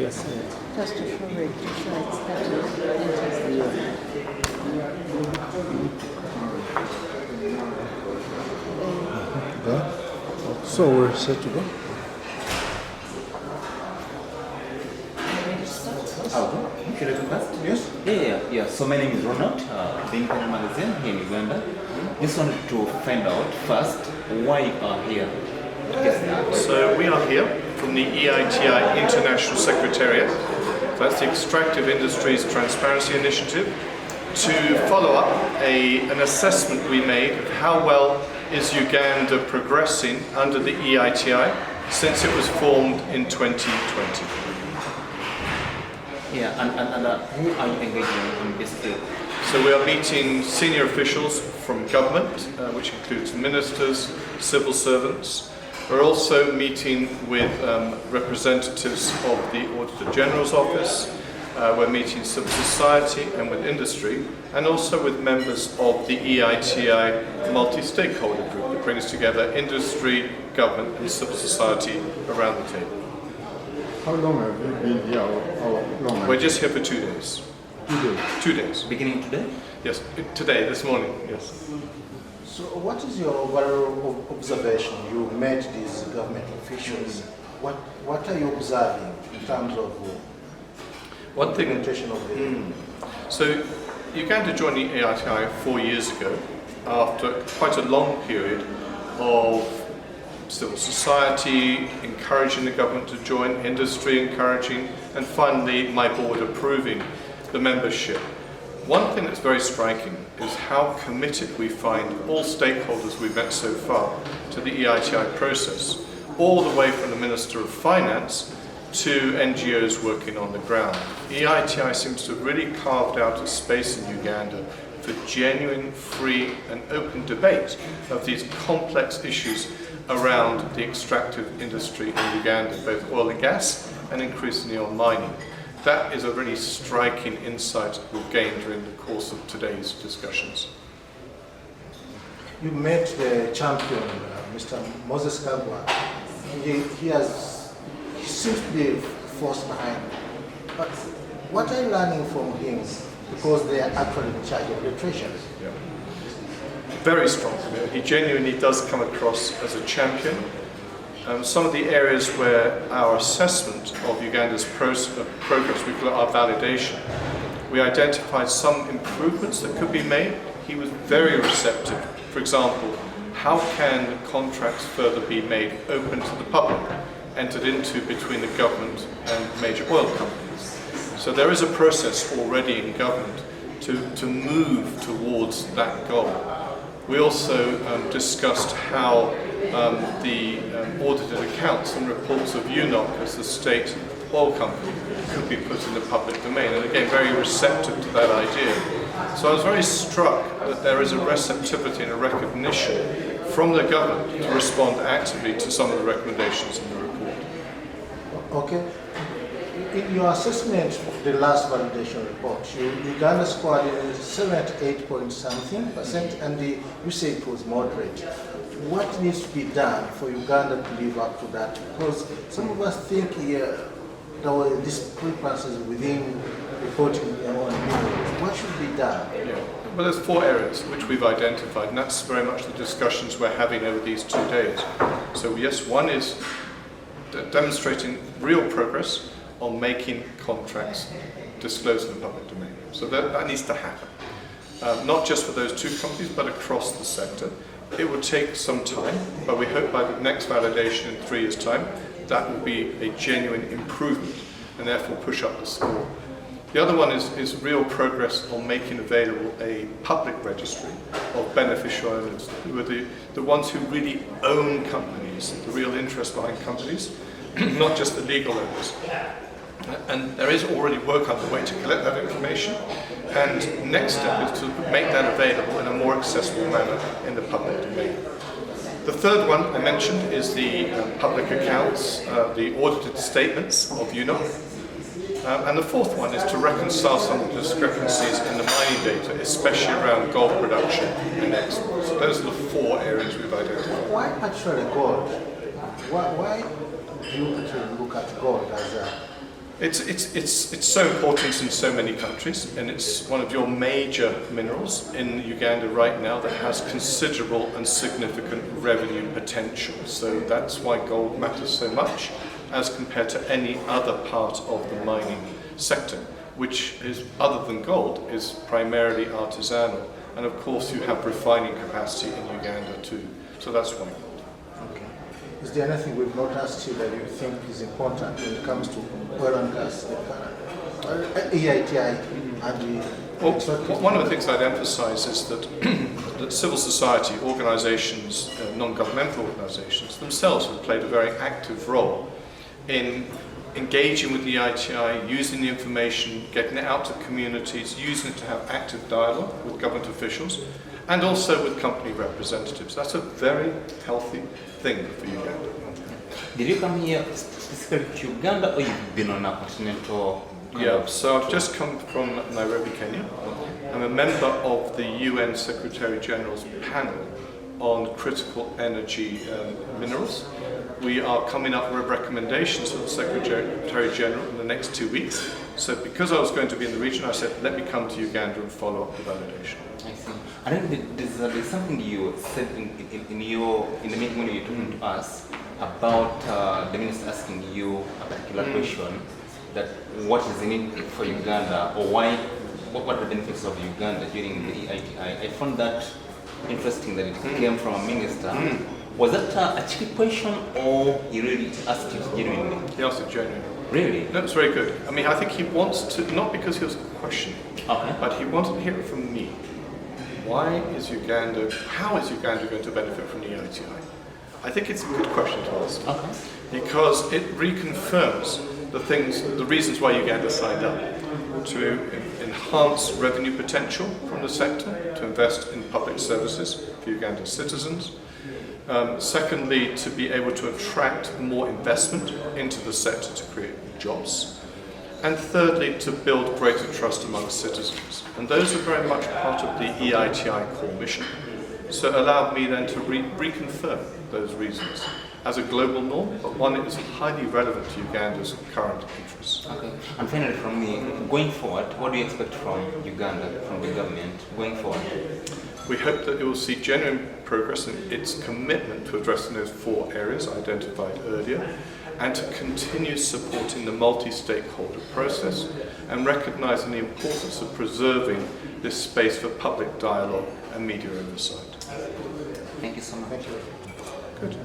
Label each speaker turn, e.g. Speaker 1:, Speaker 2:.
Speaker 1: Yes.
Speaker 2: Just to show it, to show it's that
Speaker 1: So we're set to go.
Speaker 3: Should I go first?
Speaker 1: Yes.
Speaker 3: Yeah. So my name is Ronald, the Independent Magazine here in Uganda. Just wanted to find out first why you are here.
Speaker 4: So we are here from the EITI International Secretariat, that's the Extractive Industries Transparency Initiative, to follow up an assessment we made of how well is Uganda progressing under the EITI since it was formed in 2020.
Speaker 3: Yeah, and who are you engaging in this field?
Speaker 4: So we are meeting senior officials from government, which includes ministers, civil servants. We're also meeting with representatives of the Auditor General's Office. We're meeting civil society and with industry, and also with members of the EITI multi-stakeholder group that brings together industry, government and civil society around the table.
Speaker 1: How long have you been here? How long?
Speaker 4: We're just here for 2 days.
Speaker 1: 2 days.
Speaker 4: 2 days.
Speaker 3: Beginning today?
Speaker 4: Yes, today, this morning, yes.
Speaker 5: So what is your overall observation? You met these government officials. What are you observing in terms of
Speaker 4: One thing,
Speaker 5: implementation of the...
Speaker 4: So Uganda joined the EITI 4 years ago after quite a long period of civil society encouraging the government to join, industry encouraging, and finally my board approving the membership. One thing that's very striking is how committed we find all stakeholders we've met so far to the EITI process, all the way from the Minister of Finance to NGOs working on the ground. EITI seems to have really carved out a space in Uganda for genuine, free and open debate of these complex issues around the extractive industry in Uganda, both oil and gas and increasingly on mining. That is a really striking insight we've gained during the course of today's discussions.
Speaker 5: You met the champion, Mr. Moses Kagwa. He seems to be force behind. But what are you learning from him? Because they are actually in charge of the treasury.
Speaker 4: Yeah. Very strong. He genuinely does come across as a champion. Some of the areas where our assessment of Uganda's progress, we call it our validation, we identified some improvements that could be made. He was very receptive. For example, how can contracts further be made open to the public, entered into between the government and major oil companies? So there is a process already in government to move towards that goal. We also discussed how the audited accounts and reports of UNOC as the state oil company could be put in the public domain, and again very receptive to that idea. So I was very struck that there is a receptivity and a recognition from the government to respond actively to some of the recommendations in the report.
Speaker 5: Okay. In your assessment of the last validation report, Uganda scored 78 point something percent, and you say it was moderate. What needs to be done for Uganda to live up to that? Because some of us think there were discrepancies within reporting on minerals. What should be done?
Speaker 4: Yeah. Well, there's 4 areas which we've identified, and that's very much the discussions we're having over these 2 days. So yes, one is demonstrating real progress on making contracts disclosed in the public domain. So that needs to happen. Not just for those 2 companies, but across the sector. It will take some time, but we hope by the next validation in 3 years' time, that will be a genuine improvement and therefore push up the score. The other one is real progress on making available a public registry of beneficial owners, who are the ones who really own companies, the real interest behind companies, not just the legal owners. And there is already work underway to collect that information, and next step is to make that available in a more accessible manner in the public domain. The third one I mentioned is the public accounts, the audited statements of UNOC. And the fourth one is to reconcile some of the discrepancies in the mining data, especially around gold production and exports. So those are the 4 areas we've identified.
Speaker 5: Why actually gold? Why do you actually look at gold as
Speaker 4: It's so important in so many countries, and it's one of your major minerals in Uganda right now that has considerable and significant revenue potential. So that's why gold matters so much as compared to any other part of the mining sector, which is, other than gold, is primarily artisanal. And of course you have refining capacity in Uganda too. So that's why gold.
Speaker 5: Okay. Is there anything we've not asked you that you think is important when it comes to oil and gas, EITI and the...
Speaker 4: Well, one of the things I'd emphasize is that, that civil society organizations, non-governmental organizations themselves have played a very active role in engaging with the EITI, using the information, getting it out to communities, using it to have active dialogue with government officials, and also with company representatives. That's a very healthy thing for Uganda.
Speaker 3: Did you come here specifically to Uganda, or you've been on a continental?
Speaker 4: Yeah, so I've just come from Nairobi, Kenya. I'm a member of the UN Secretary General's panel on critical energy minerals. We are coming up with recommendations for the Secretary General in the next 2 weeks. So because I was going to be in the region, I said, let me come to Uganda and follow up the validation.
Speaker 3: I see. I think there's something you said in the meeting when you were talking to us about the minister asking you a particular question, that what is in it for Uganda, or what are the benefits of Uganda during the EITI. I found that interesting that it came from a minister. Was that a tricky question, or he really asked it genuinely?
Speaker 4: He asked it genuinely.
Speaker 3: Really?
Speaker 4: No, it's very good. I mean, I think he wants to, not because he was questioning, but he wanted to hear it from me. How is Uganda going to benefit from the EITI? I think it's a good question to ask, because it reconfirms the reasons why Uganda signed up: to enhance revenue potential from the sector, to invest in public services for Ugandan citizens. Secondly, to be able to attract more investment into the sector to create jobs. And thirdly, to build greater trust among citizens. And those are very much part of the EITI core mission. So it allowed me then to reconfirm those reasons as a global norm, but one that is highly relevant to Uganda's current interests.
Speaker 3: Okay. And finally, from me, going forward, what do you expect from Uganda, from the government, going forward?
Speaker 4: We hope that it will see genuine progress in its commitment to addressing those 4 areas identified earlier, and to continue supporting the multi-stakeholder process and recognising the importance of preserving this space for public dialogue and media oversight.
Speaker 3: Thank you so much.
Speaker 4: Good.